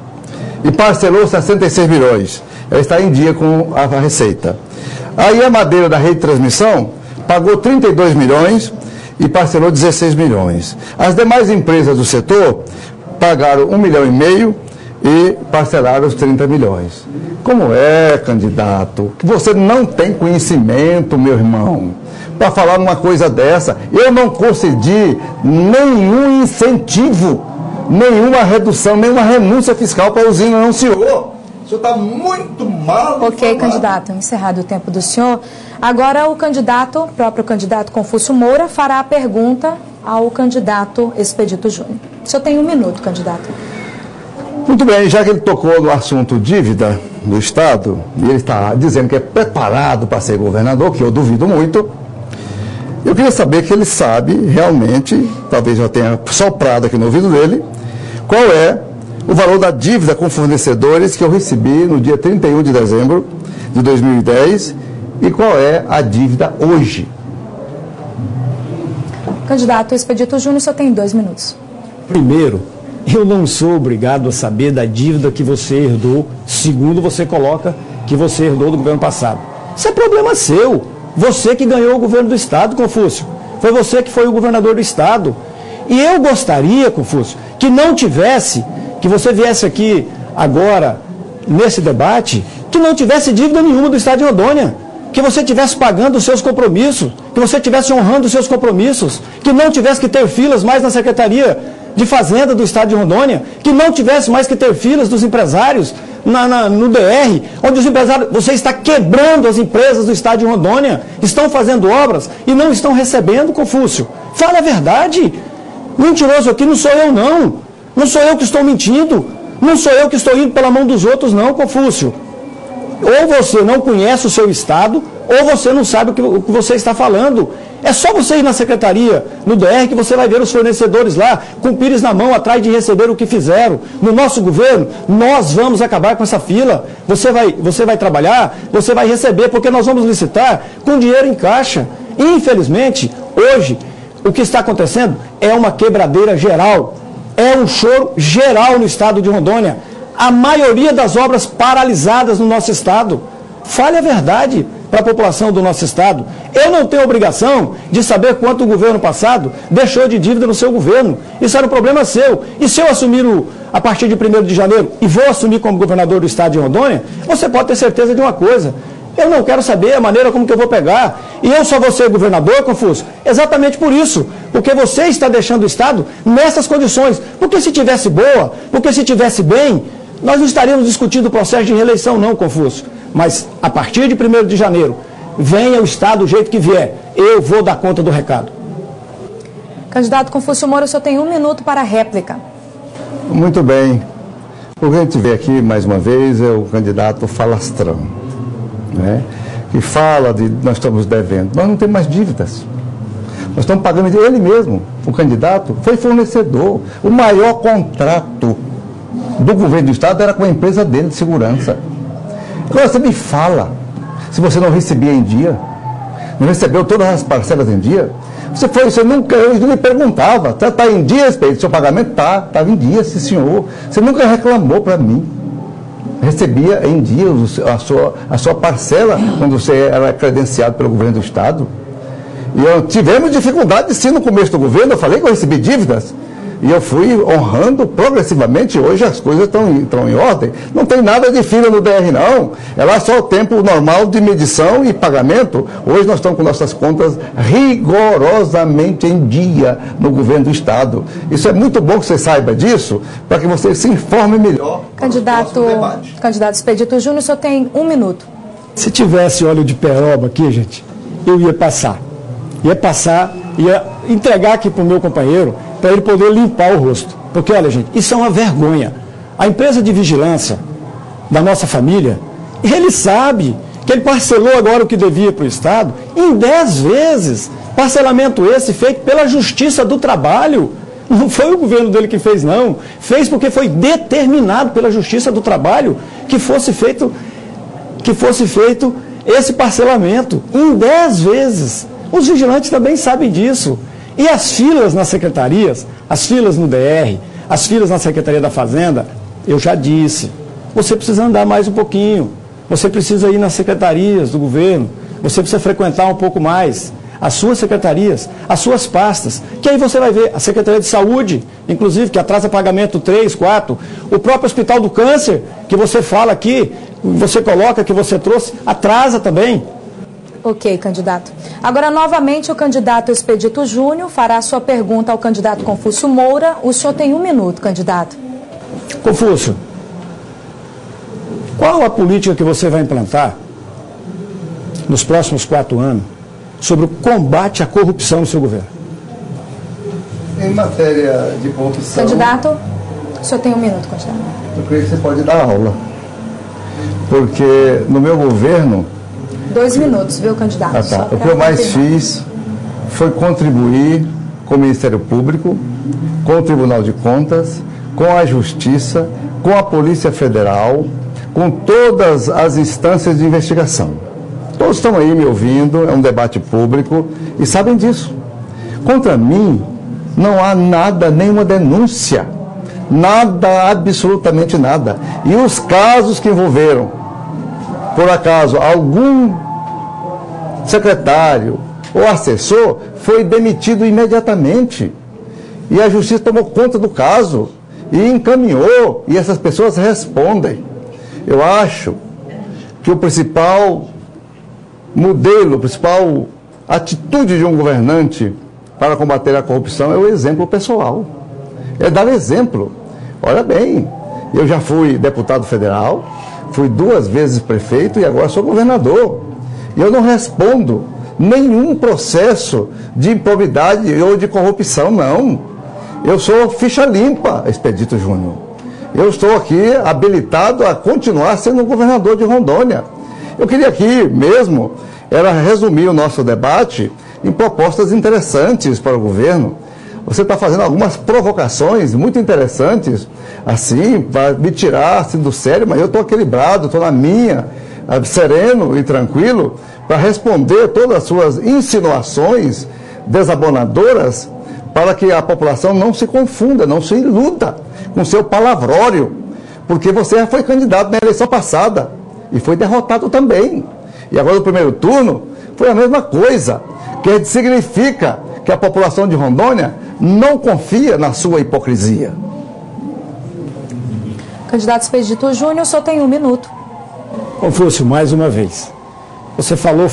Speaker 3: e parcelou 66 milhões. Ela está em dia com a receita. Aí a Madeira da Rede de Transmissão pagou 32 milhões e parcelou 16 milhões. As demais empresas do setor pagaram 1,5 milhão e parcelaram os 30 milhões. Como é, candidato, que você não tem conhecimento, meu irmão, para falar numa coisa dessa? Eu não concedi nenhum incentivo, nenhuma redução, nenhuma renúncia fiscal para a usina, não, senhor. O senhor está muito mal.
Speaker 1: Ok, candidato, encerrado o tempo do senhor. Agora o próprio candidato Confúcio Moura, fará a pergunta ao candidato Expedito Júnior. O senhor tem 1 minuto, candidato.
Speaker 3: Muito bem, já que ele tocou no assunto dívida do Estado, e ele está dizendo que é preparado para ser governador, que eu duvido muito, eu queria saber que ele sabe realmente, talvez já tenha soprado aqui no ouvido dele, qual é o valor da dívida com fornecedores que eu recebi no dia 31 de dezembro de 2010 e qual é a dívida hoje.
Speaker 1: Candidato Expedito Júnior, só tem 2 minutos.
Speaker 4: Primeiro, eu não sou obrigado a saber da dívida que você herdou, segundo você coloca que você herdou do governo passado. Isso é problema seu. Você que ganhou o governo do Estado, Confúcio. Foi você que foi o governador do Estado. E eu gostaria, Confúcio, que não tivesse, que você viesse aqui agora, nesse debate, que não tivesse dívida nenhuma do Estado de Rondônia. Que você estivesse pagando os seus compromissos, que você estivesse honrando os seus compromissos, que não tivesse que ter filas mais na Secretaria de Fazenda do Estado de Rondônia, que não tivesse mais que ter filas dos empresários no DR, onde os empresários, você está quebrando as empresas do Estado de Rondônia, estão fazendo obras e não estão recebendo, Confúcio. Fala a verdade. Mentiroso aqui não sou eu, não. Não sou eu que estou mentindo. Não sou eu que estou indo pela mão dos outros, não, Confúcio. Ou você não conhece o seu Estado, ou você não sabe o que você está falando. É só você ir na secretaria, no DR, que você vai ver os fornecedores lá, com o pires na mão, atrás de receber o que fizeram. No nosso governo, nós vamos acabar com essa fila. Você vai trabalhar, você vai receber, porque nós vamos licitar com dinheiro em caixa. Infelizmente, hoje, o que está acontecendo é uma quebradeira geral. É um choro geral no Estado de Rondônia. A maioria das obras paralisadas no nosso Estado. Fale a verdade para a população do nosso Estado. Eu não tenho obrigação de saber quanto o governo passado deixou de dívida no seu governo. Isso era um problema seu. E se eu assumir a partir de 1º de janeiro e vou assumir como governador do Estado de Rondônia, você pode ter certeza de uma coisa. Eu não quero saber a maneira como que eu vou pegar. E eu só vou ser governador, Confúcio, exatamente por isso. Porque você está deixando o Estado nessas condições. Porque se tivesse boa, porque se tivesse bem, nós não estaríamos discutindo o processo de reeleição, não, Confúcio. Mas, a partir de 1º de janeiro, venha o Estado do jeito que vier. Eu vou dar conta do recado.
Speaker 1: Candidato Confúcio Moura, o senhor tem 1 minuto para a réplica.
Speaker 3: Muito bem. O que a gente vê aqui, mais uma vez, é o candidato falastrão, né? Que fala de nós estamos devendo. Nós não temos mais dívidas. Nós estamos pagando ele mesmo, o candidato, foi fornecedor. O maior contrato do governo do Estado era com a empresa dele de segurança. Agora você me fala, se você não recebia em dia, não recebeu todas as parcelas em dia, você nunca, eu lhe perguntava, está em dia esse seu pagamento? Estava em dia, sim senhor. Você nunca reclamou para mim. Recebia em dia a sua parcela quando você era credenciado pelo governo do Estado. E tivemos dificuldade sim no começo do governo, eu falei que eu recebi dívidas. E eu fui honrando progressivamente. Hoje as coisas estão em ordem. Não tem nada de fila no DR, não. É lá só o tempo normal de medição e pagamento. Hoje nós estamos com nossas contas rigorosamente em dia no governo do Estado. Isso é muito bom que você saiba disso, para que você se informe melhor.
Speaker 1: Candidato Expedito Júnior, o senhor tem 1 minuto.
Speaker 4: Se tivesse óleo de peroba aqui, gente, eu ia passar. Ia entregar aqui para o meu companheiro, para ele poder limpar o rosto. Porque, olha, gente, isso é uma vergonha. A empresa de vigilância da nossa família, ele sabe que ele parcelou agora o que devia para o Estado em 10 vezes. Parcelamento esse feito pela Justiça do Trabalho. Não foi o governo dele que fez, não. Fez porque foi determinado pela Justiça do Trabalho que fosse feito esse parcelamento em 10 vezes. Os vigilantes também sabem disso. E as filas nas secretarias, as filas no DR, as filas na Secretaria da Fazenda, eu já disse, você precisa andar mais um pouquinho, você precisa ir nas secretarias do governo, você precisa frequentar um pouco mais as suas secretarias, as suas pastas, que aí você vai ver a Secretaria de Saúde, inclusive, que atrasa pagamento 3, 4, o próprio Hospital do Câncer, que você fala aqui, você coloca, que você trouxe, atrasa também.
Speaker 1: Ok, candidato. Agora, novamente, o candidato Expedito Júnior fará sua pergunta ao candidato Confúcio Moura. O senhor tem 1 minuto, candidato.
Speaker 4: Confúcio, qual a política que você vai implantar nos próximos 4 anos sobre o combate à corrupção no seu governo?
Speaker 3: Em matéria de corrupção...
Speaker 1: Candidato, o senhor tem 1 minuto, candidato.
Speaker 3: Eu creio que você pode dar aula. Porque no meu governo...
Speaker 1: 2 minutos, viu, candidato?
Speaker 3: O que eu mais fiz foi contribuir com o Ministério Público, com o Tribunal de Contas, com a Justiça, com a Polícia Federal, com todas as instâncias de investigação. Todos estão aí me ouvindo, é um debate público e sabem disso. Contra mim não há nada, nenhuma denúncia, nada, absolutamente nada. E os casos que envolveram, por acaso, algum secretário ou assessor foi demitido imediatamente. E a justiça tomou conta do caso e encaminhou, e essas pessoas respondem. Eu acho que o principal modelo, a principal atitude de um governante para combater a corrupção é o exemplo pessoal. É dar exemplo. Olha bem, eu já fui deputado federal, fui 2 vezes prefeito e agora sou governador. E eu não respondo nenhum processo de improbidade ou de corrupção, não. Eu sou ficha limpa, Expedito Júnior. Eu estou aqui habilitado a continuar sendo governador de Rondônia. Eu queria aqui mesmo era resumir o nosso debate em propostas interessantes para o governo. Você está fazendo algumas provocações muito interessantes, assim, para me tirar assim, do sério, mas eu estou equilibrado, estou na minha, sereno e tranquilo, para responder todas as suas insinuações desabonadoras, para que a população não se confunda, não se iluda com seu palavrório, porque você já foi candidato na eleição passada e foi derrotado também. E agora no primeiro turno foi a mesma coisa, que significa que a população de Rondônia não confia na sua hipocrisia.
Speaker 1: Candidato Expedito Júnior, só tem 1 minuto.
Speaker 4: Confúcio, mais uma vez. Você falou,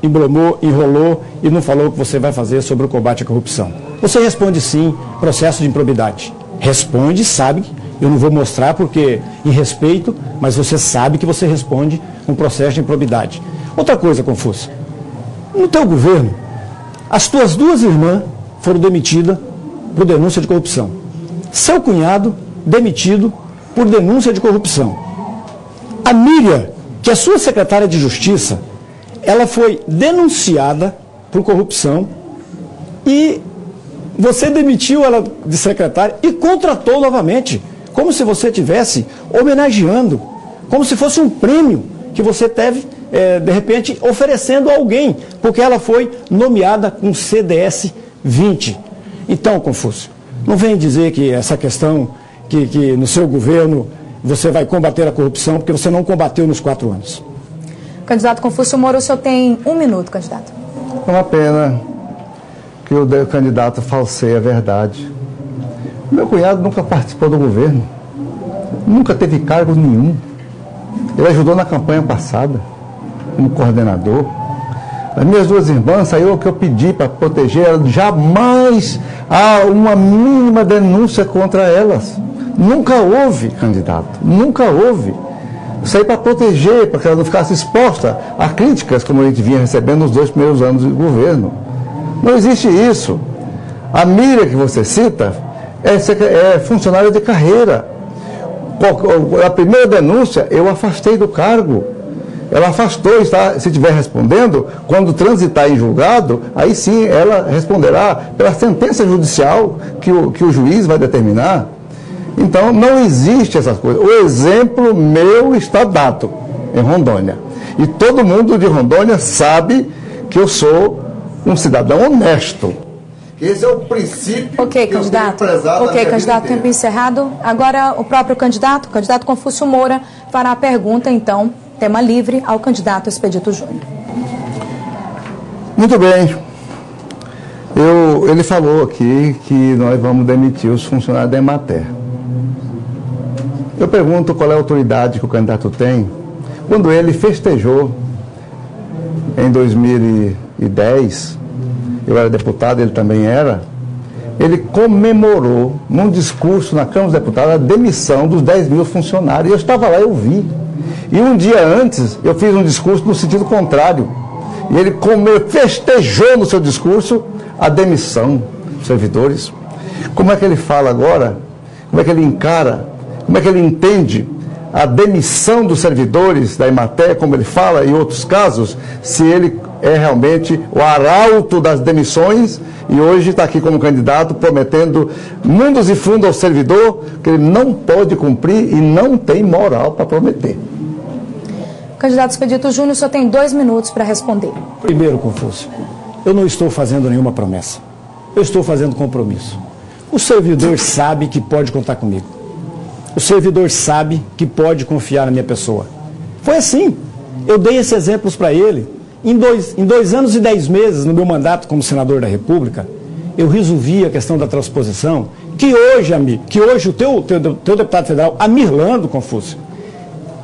Speaker 4: embromou, enrolou e não falou o que você vai fazer sobre o combate à corrupção. Você responde sim, processo de improbidade. Responde, sabe, eu não vou mostrar porque em respeito, mas você sabe que você responde um processo de improbidade. Outra coisa, Confúcio, no teu governo, as tuas 2 irmãs foram demitidas por denúncia de corrupção. Seu cunhado, demitido por denúncia de corrupção. A Miriam, que é sua secretária de Justiça, ela foi denunciada por corrupção e você demitiu ela de secretária e contratou novamente, como se você estivesse homenageando, como se fosse um prêmio que você teve, de repente, oferecendo a alguém, porque ela foi nomeada com CDS 20. Então, Confúcio, não vem dizer que essa questão, que no seu governo você vai combater a corrupção, porque você não combateu nos 4 anos.
Speaker 1: Candidato Confúcio Moura, o senhor tem 1 minuto, candidato.
Speaker 3: É uma pena que o candidato falseie a verdade. Meu cunhado nunca participou do governo, nunca teve cargo nenhum. Ele ajudou na campanha passada, como coordenador. As minhas 2 irmãs, saiu o que eu pedi para proteger elas, jamais há uma mínima denúncia contra elas. Nunca houve, candidato, nunca houve. Eu saí para proteger, para que ela não ficasse exposta a críticas, como a gente vinha recebendo nos 2 primeiros anos de governo. Não existe isso. A Miriam que você cita é funcionária de carreira. A primeira denúncia, eu afastei do cargo. Ela afastou, está, se estiver respondendo, quando transitar em julgado, aí sim ela responderá pela sentença judicial que o juiz vai determinar. Então, não existe essas coisas. O exemplo meu está dado em Rondônia. E todo mundo de Rondônia sabe que eu sou um cidadão honesto. Esse é o princípio
Speaker 1: Ok, candidato. Ok, candidato, tempo encerrado. Agora, o próprio candidato, o candidato Confúcio Moura, fará a pergunta, então, tema livre, ao candidato Expedito Júnior.
Speaker 3: Muito bem. Ele falou aqui que nós vamos demitir os funcionários da Emater. Eu pergunto qual é a autoridade que o candidato tem quando ele festejou em 2010, eu era deputado, ele também era, ele comemorou num discurso na Câmara dos Deputados a demissão dos 10 mil funcionários. Eu estava lá, eu vi. E um dia antes eu fiz um discurso no sentido contrário. E ele festejou no seu discurso a demissão dos servidores. Como é que ele fala agora? Como é que ele encara? Como é que ele entende a demissão dos servidores da Emater, como ele fala em outros casos, se ele é realmente o arauto das demissões e hoje está aqui como candidato prometendo mundos e fundos ao servidor que ele não pode cumprir e não tem moral para prometer.
Speaker 1: Candidato Expedito Júnior, só tem 2 minutos para responder.
Speaker 4: Primeiro, Confúcio, eu não estou fazendo nenhuma promessa. Eu estou fazendo compromisso. O servidor sabe que pode contar comigo. O servidor sabe que pode confiar na minha pessoa. Foi assim. Eu dei esses exemplos para ele Em dois anos e 10 meses, no meu mandato como senador da República, eu resolvi a questão da transposição, que hoje o teu deputado federal, Amirlando Confúcio,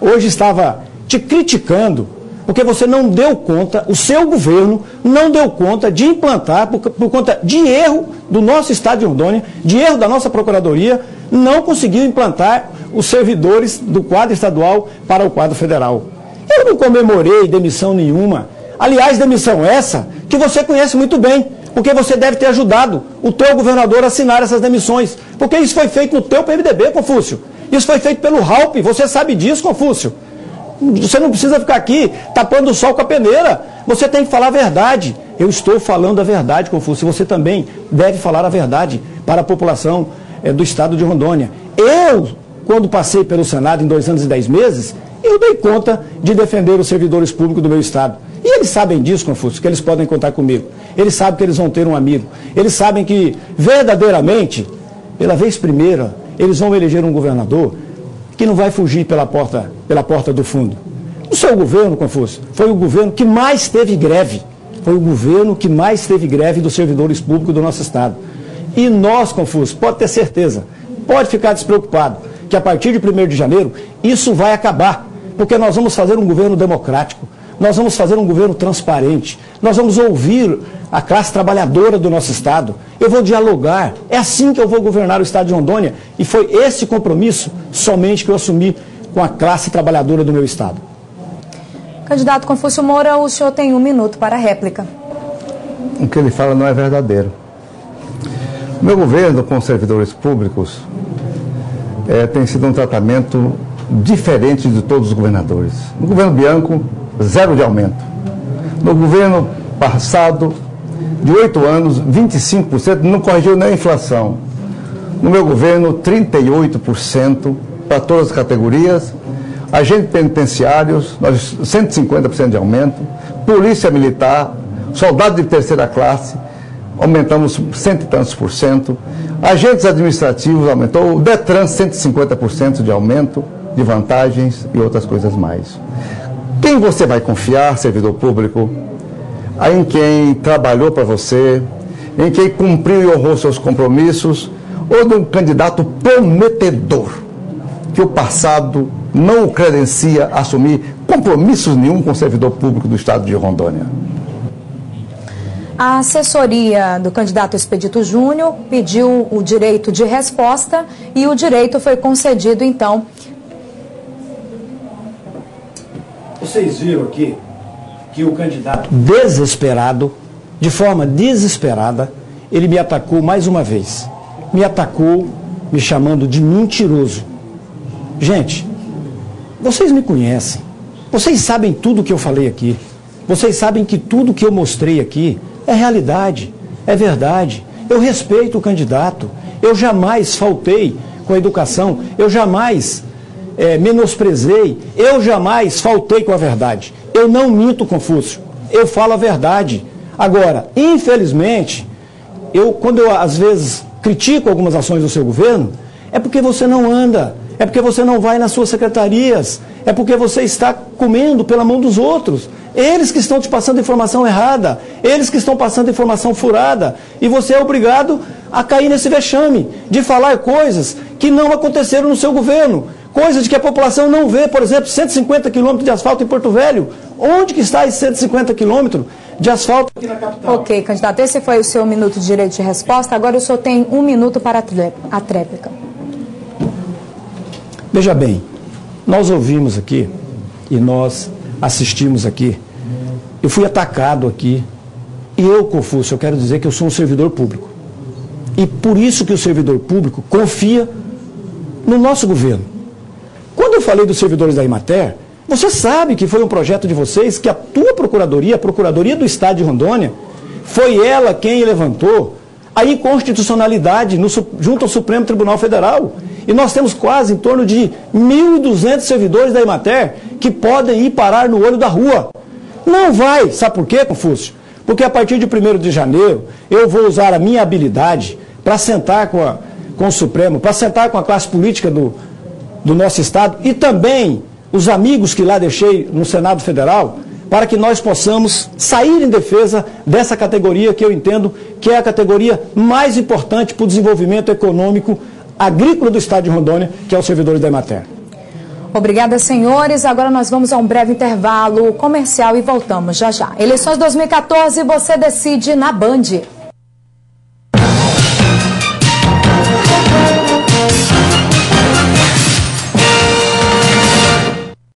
Speaker 4: hoje estava te criticando, porque você não deu conta, o seu governo não deu conta de implantar, por conta de erro do nosso Estado de Rondônia, de erro da nossa Procuradoria, não conseguiu implantar os servidores do quadro estadual para o quadro federal. Eu não comemorei demissão nenhuma. Aliás, demissão essa que você conhece muito bem, porque você deve ter ajudado o teu governador a assinar essas demissões, porque isso foi feito no teu PMDB, Confúcio. Isso foi feito pelo Ralph, você sabe disso, Confúcio. Você não precisa ficar aqui tapando o sol com a peneira. Você tem que falar a verdade. Eu estou falando a verdade, Confúcio. Você também deve falar a verdade para a população do estado de Rondônia. Eu, quando passei pelo Senado em 2 anos e 10 meses, eu dei conta de defender os servidores públicos do meu estado. E eles sabem disso, Confúcio, que eles podem contar comigo. Eles sabem que eles vão ter um amigo. Eles sabem que, verdadeiramente, pela vez primeira, eles vão eleger um governador que não vai fugir pela porta do fundo. O seu governo, Confúcio, foi o governo que mais teve greve. Foi o governo que mais teve greve dos servidores públicos do nosso estado. E nós, Confúcio, pode ter certeza, pode ficar despreocupado, que a partir de 1º de janeiro, isso vai acabar. Porque nós vamos fazer um governo democrático. Nós vamos fazer um governo transparente. Nós vamos ouvir a classe trabalhadora do nosso estado. Eu vou dialogar. É assim que eu vou governar o estado de Rondônia. E foi esse compromisso somente que eu assumi com a classe trabalhadora do meu estado.
Speaker 1: Candidato Confúcio Moura, o senhor tem 1 minuto para a réplica.
Speaker 3: O que ele fala não é verdadeiro. O meu governo com os servidores públicos tem sido um tratamento diferente de todos os governadores. No governo Bianco, 0 de aumento. No governo passado, de 8 anos, 25%, não corrigiu nem a inflação. No meu governo, 38% para todas as categorias. Agentes penitenciários, 150% de aumento. Polícia Militar, soldado de terceira classe, aumentamos 100 e tantos por cento. Agentes administrativos aumentou. O Detran, 150% de aumento de vantagens e outras coisas mais. Quem você vai confiar, servidor público? Em quem trabalhou para você, em quem cumpriu e honrou seus compromissos, ou de um candidato prometedor, que o passado não o credencia a assumir compromissos nenhum com o servidor público do estado de Rondônia?
Speaker 1: A assessoria do candidato Expedito Júnior pediu o direito de resposta e o direito foi concedido, então.
Speaker 4: Vocês viram aqui que o candidato, desesperado, de forma desesperada, ele me atacou mais uma vez. Me atacou me chamando de mentiroso. Gente, vocês me conhecem. Vocês sabem tudo o que eu falei aqui. Vocês sabem que tudo que eu mostrei aqui é realidade, é verdade. Eu respeito o candidato. Eu jamais faltei com a educação. Eu jamais menosprezei. Eu jamais faltei com a verdade. Eu não minto, Confúcio. Eu falo a verdade. Agora, infelizmente, quando eu às vezes critico algumas ações do seu governo, é porque você não anda, é porque você não vai nas suas secretarias, é porque você está comendo pela mão dos outros. Eles que estão te passando informação errada, eles que estão passando informação furada, e você é obrigado a cair nesse vexame de falar coisas que não aconteceram no seu governo, coisas que a população não vê. Por exemplo, 150 quilômetros de asfalto em Porto Velho. Onde que está esses 150 quilômetros de asfalto aqui na capital?
Speaker 1: Ok, candidato, esse foi o seu minuto de direito de resposta. Agora o senhor tem 1 minuto para a tréplica.
Speaker 4: Veja bem, nós ouvimos aqui e nós assistimos aqui. Eu fui atacado aqui. E eu, Confúcio, eu quero dizer que eu sou um servidor público. E por isso que o servidor público confia no nosso governo. Quando eu falei dos servidores da Imater, você sabe que foi um projeto de vocês, que a tua procuradoria, a Procuradoria do Estado de Rondônia, foi ela quem levantou a inconstitucionalidade junto ao Supremo Tribunal Federal. E nós temos quase em torno de 1.200 servidores da Imater que podem ir parar no olho da rua. Não vai. Sabe por quê, Confúcio? Porque a partir de 1º de janeiro, eu vou usar a minha habilidade para sentar com o Supremo, para sentar com a classe política do nosso Estado e também os amigos que lá deixei no Senado Federal, para que nós possamos sair em defesa dessa categoria que eu entendo que é a categoria mais importante para o desenvolvimento econômico agrícola do estado de Rondônia, que é os servidores da Emater.
Speaker 1: Obrigada, senhores. Agora nós vamos a um breve intervalo comercial e voltamos já já. Eleições 2014, você decide na Band.